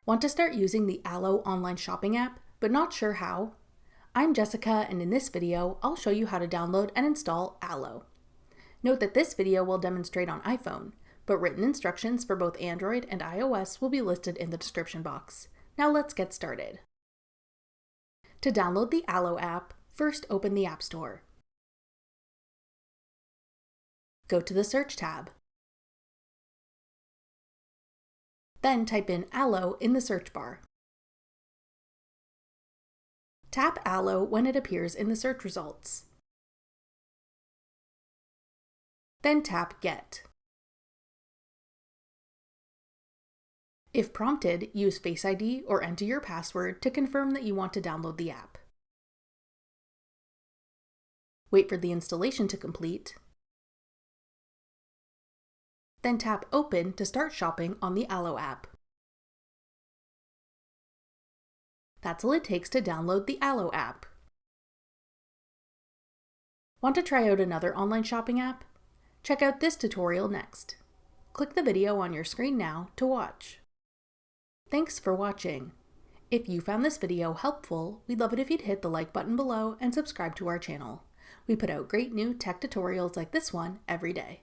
Want to start using the Allo online shopping app, but not sure how? I'm Jessica, and in this video, I'll show you how to download and install Allo. Note that this video will demonstrate on iPhone, but written instructions for both Android and iOS will be listed in the description box. Now let's get started. To download the Allo app, first open the App Store. Go to the Search tab. Then type in Allo in the search bar. Tap Allo when it appears in the search results. Then tap Get. If prompted, use Face ID or enter your password to confirm that you want to download the app. Wait for the installation to complete. Then tap Open to start shopping on the Allo app. That's all it takes to download the Allo app. Want to try out another online shopping app? Check out this tutorial next. Click the video on your screen now to watch. Thanks for watching. If you found this video helpful, we'd love it if you'd hit the like button below and subscribe to our channel. We put out great new tech tutorials like this one every day.